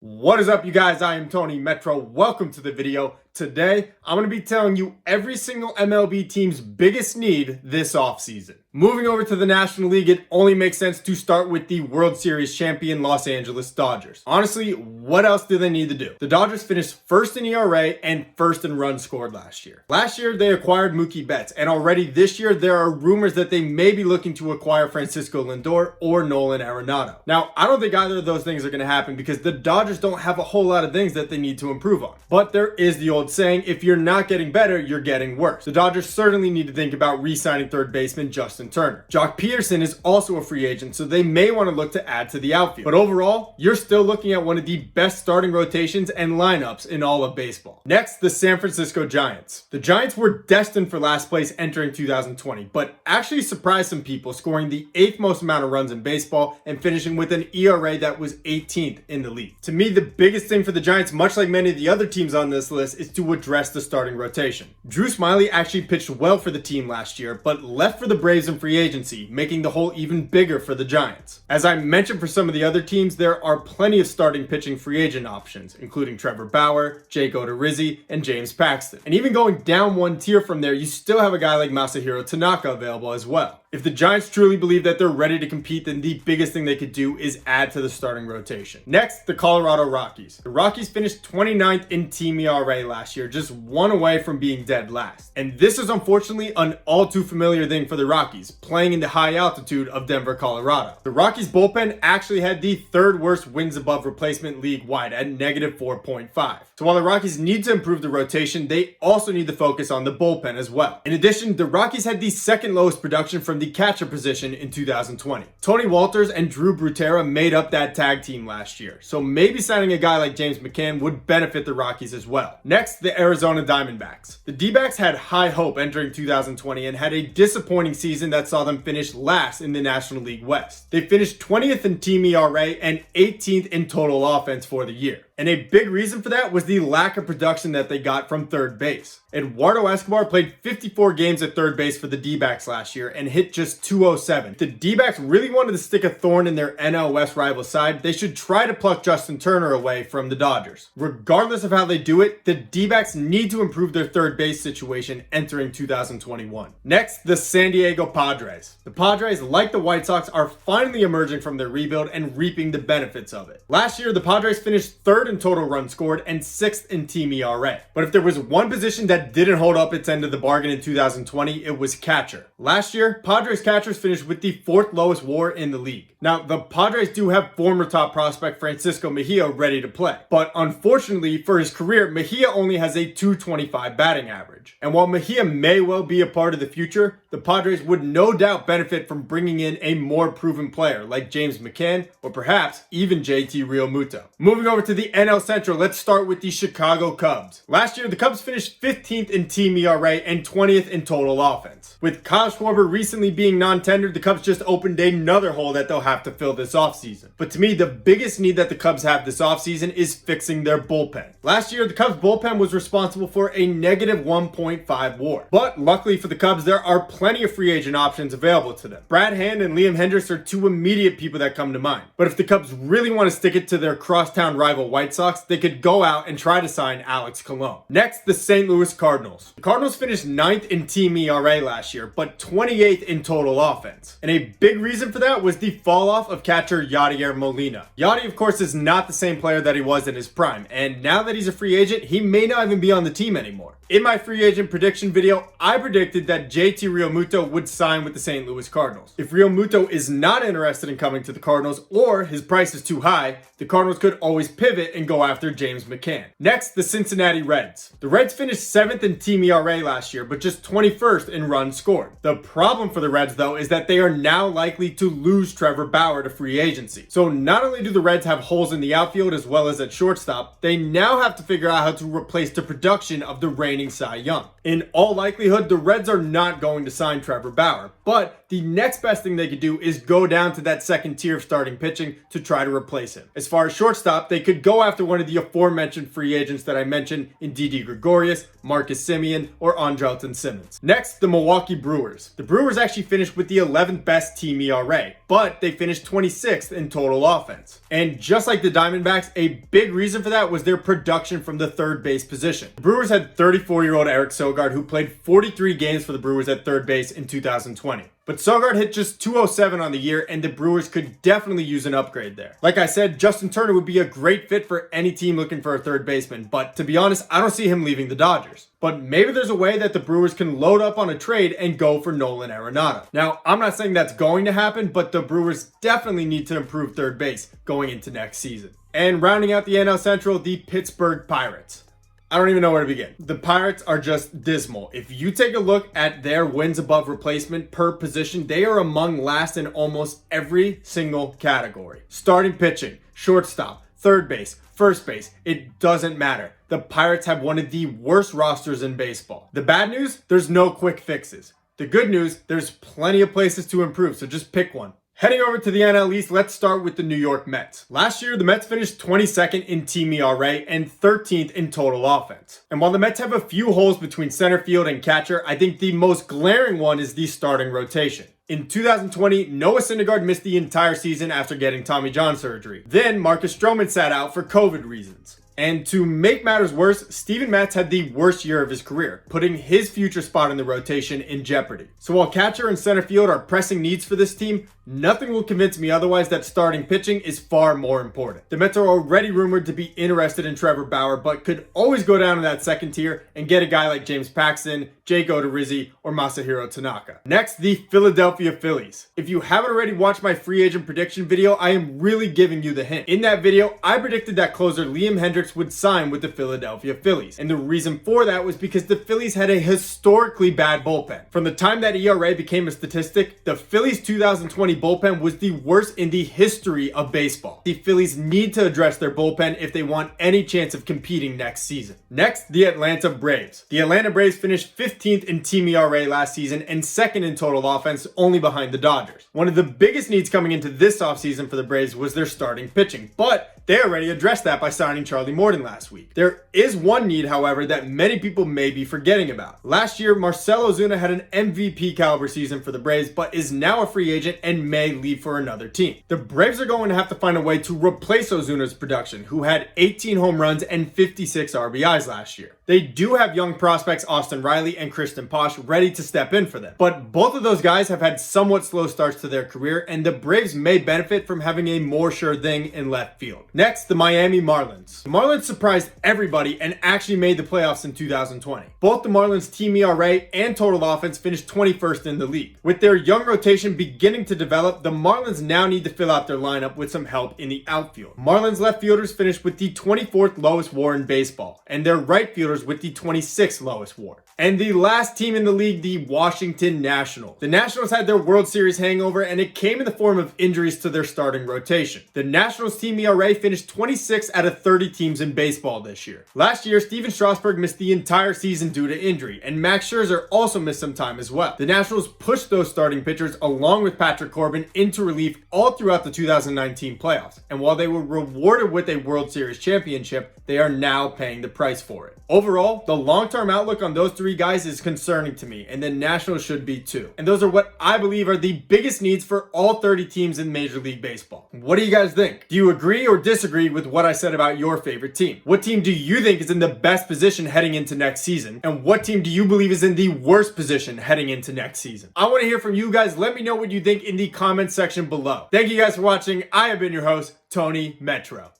What is up, you guys? I am Tony Metro. Welcome to the video. Today, I'm going to be telling you every single MLB team's biggest need this offseason. Moving over to the National League, it only makes sense to start with the World Series champion Los Angeles Dodgers. Honestly, what else do they need to do? The Dodgers finished first in ERA and first in runs scored last year. Last year, they acquired Mookie Betts, and already this year, there are rumors that they may be looking to acquire Francisco Lindor or Nolan Arenado. Now, I don't think either of those things are going to happen because the Dodgers don't have a whole lot of things that they need to improve on. But there is the old saying, if you're not getting better, you're getting worse. The Dodgers certainly need to think about re-signing third baseman Justin Turner. Jock Peterson is also a free agent, so they may want to look to add to the outfield. But overall, you're still looking at one of the best starting rotations and lineups in all of baseball. Next, the San Francisco Giants. The Giants were destined for last place entering 2020, but actually surprised some people, scoring the 8th most amount of runs in baseball and finishing with an ERA that was 18th in the league. To me, the biggest thing for the Giants, much like many of the other teams on this list, is to address the starting rotation. Drew Smyly actually pitched well for the team last year, but left for the Braves in free agency, making the hole even bigger for the Giants. As I mentioned for some of the other teams, there are plenty of starting pitching free agent options, including Trevor Bauer, Jake Odorizzi, and James Paxton. And even going down one tier from there, you still have a guy like Masahiro Tanaka available as well. If the Giants truly believe that they're ready to compete, then the biggest thing they could do is add to the starting rotation. Next, the Colorado Rockies. The Rockies finished 29th in team ERA last year, just one away from being dead last. And this is unfortunately an all too familiar thing for the Rockies, playing in the high altitude of Denver, Colorado. The Rockies bullpen actually had the third worst wins above replacement league-wide at -4.5. So while the Rockies need to improve the rotation, they also need to focus on the bullpen as well. In addition, the Rockies had the second lowest production from the catcher position in 2020. Tony Walters and Drew Brutera made up that tag team last year, so maybe signing a guy like James McCann would benefit the Rockies as well. Next, the Arizona Diamondbacks. The D-backs had high hope entering 2020 and had a disappointing season that saw them finish last in the National League West. They finished 20th in team ERA and 18th in total offense for the year. And a big reason for that was the lack of production that they got from third base. Eduardo Escobar played 54 games at third base for the D-backs last year and hit just .207. If the D-backs really wanted to stick a thorn in their NL West rival side, they should try to pluck Justin Turner away from the Dodgers. Regardless of how they do it, the D-backs need to improve their third base situation entering 2021. Next, the San Diego Padres. The Padres, like the White Sox, are finally emerging from their rebuild and reaping the benefits of it. Last year, the Padres finished third in total runs scored and 6th in team ERA. But if there was one position that didn't hold up its end of the bargain in 2020, it was catcher. Last year, Padres catchers finished with the 4th lowest WAR in the league. Now, the Padres do have former top prospect Francisco Mejia ready to play, but unfortunately for his career, Mejia only has a .225 batting average. And while Mejia may well be a part of the future, the Padres would no doubt benefit from bringing in a more proven player like James McCann or perhaps even JT Realmuto. Moving over to the NL Central, let's start with the Chicago Cubs. Last year, the Cubs finished 15th in team ERA and 20th in total offense. With Kyle Schwarber recently being non-tendered, the Cubs just opened another hole that they'll have to fill this offseason. But to me, the biggest need that the Cubs have this offseason is fixing their bullpen. Last year, the Cubs bullpen was responsible for a -1.5 WAR. But luckily for the Cubs, there are plenty of free agent options available to them. Brad Hand and Liam Hendricks are two immediate people that come to mind. But if the Cubs really want to stick it to their crosstown rival White Sox, they could go out and try to sign Alex Colon. Next, the St. Louis Cardinals. The Cardinals finished 9th in team ERA last year, but 28th in total offense. And a big reason for that was the fall off of catcher Yadier Molina. Yadi, of course, is not the same player that he was in his prime, and now that he's a free agent, he may not even be on the team anymore. In my free agent prediction video, I predicted that JT Realmuto would sign with the St. Louis Cardinals. If Realmuto is not interested in coming to the Cardinals or his price is too high, the Cardinals could always pivot and go after James McCann. Next, the Cincinnati Reds. The Reds finished 7th in team ERA last year, but just 21st in runs scored. The problem for the Reds, though, is that they are now likely to lose Trevor Bauer to free agency. So not only do the Reds have holes in the outfield as well as at shortstop, they now have to figure out how to replace the production of the reigning Cy Young. In all likelihood, the Reds are not going to sign Trevor Bauer, but the next best thing they could do is go down to that second tier of starting pitching to try to replace him. As far as shortstop, they could go after one of the aforementioned free agents that I mentioned in Didi Gregorius, Marcus Semien, or Andrelton Simmons. Next, the Milwaukee Brewers. The Brewers actually finished with the 11th best team ERA, but they finished 26th in total offense. And just like the Diamondbacks, a big reason for that was their production from the third base position. The Brewers had 34-year-old Eric Sogard, who played 43 games for the Brewers at third base in 2020. But Sogard hit just 207 on the year, and the Brewers could definitely use an upgrade there. Like I said, Justin Turner would be a great fit for any team looking for a third baseman, but to be honest, I don't see him leaving the Dodgers. But maybe there's a way that the Brewers can load up on a trade and go for Nolan Arenado. Now, I'm not saying that's going to happen, but the Brewers definitely need to improve third base going into next season. And rounding out the NL Central, the Pittsburgh Pirates. I don't even know where to begin. The Pirates are just dismal. If you take a look at their wins above replacement per position, they are among last in almost every single category. Starting pitching, shortstop, third base, first base, it doesn't matter. The Pirates have one of the worst rosters in baseball. The bad news, there's no quick fixes. The good news, there's plenty of places to improve, so just pick one. Heading over to the NL East, let's start with the New York Mets. Last year, the Mets finished 22nd in team ERA and 13th in total offense. And while the Mets have a few holes between center field and catcher, I think the most glaring one is the starting rotation. In 2020, Noah Syndergaard missed the entire season after getting Tommy John surgery. Then Marcus Stroman sat out for COVID reasons. And to make matters worse, Steven Matz had the worst year of his career, putting his future spot in the rotation in jeopardy. So while catcher and center field are pressing needs for this team, nothing will convince me otherwise that starting pitching is far more important. The Mets are already rumored to be interested in Trevor Bauer, but could always go down to that second tier and get a guy like James Paxton, Jake Odorizzi, or Masahiro Tanaka. Next, the Philadelphia Phillies. If you haven't already watched my free agent prediction video, I am really giving you the hint. In that video, I predicted that closer Liam Hendriks would sign with the Philadelphia Phillies. And the reason for that was because the Phillies had a historically bad bullpen. From the time that ERA became a statistic, the Phillies' 2020 bullpen was the worst in the history of baseball. The Phillies need to address their bullpen if they want any chance of competing next season. Next, the Atlanta Braves. The Atlanta Braves finished 15th in team ERA last season and second in total offense, only behind the Dodgers. One of the biggest needs coming into this offseason for the Braves was their starting pitching, but they already addressed that by signing Charlie Morton last week. There is one need, however, that many people may be forgetting about. Last year, Marcell Ozuna had an MVP caliber season for the Braves, but is now a free agent and may leave for another team. The Braves are going to have to find a way to replace Ozuna's production, who had 18 home runs and 56 RBIs last year. They do have young prospects Austin Riley and Kristen Posh ready to step in for them, but both of those guys have had somewhat slow starts to their career, and the Braves may benefit from having a more sure thing in left field. Next, the Miami Marlins. The Marlins surprised everybody and actually made the playoffs in 2020. Both the Marlins' team ERA and total offense finished 21st in the league. With their young rotation beginning to develop, the Marlins now need to fill out their lineup with some help in the outfield. Marlins left fielders finished with the 24th lowest WAR in baseball, and their right fielders with the 26th lowest WAR. And the last team in the league, the Washington Nationals. The Nationals had their World Series hangover, and it came in the form of injuries to their starting rotation. The Nationals team ERA finished 26 out of 30 teams in baseball this year. Last year, Steven Strasburg missed the entire season due to injury, and Max Scherzer also missed some time as well. The Nationals pushed those starting pitchers along with Patrick Corbin into relief all throughout the 2019 playoffs. And while they were rewarded with a World Series championship, they are now paying the price for it. Overall, the long-term outlook on those three guys is concerning to me, and the Nationals should be too. And those are what I believe are the biggest needs for all 30 teams in Major League Baseball. What do you guys think? Do you agree or disagree with what I said about your favorite team? What team do you think is in the best position heading into next season? And what team do you believe is in the worst position heading into next season? I want to hear from you guys. Let me know what you think in the comments section below. Thank you guys for watching. I have been your host, Tony Metro.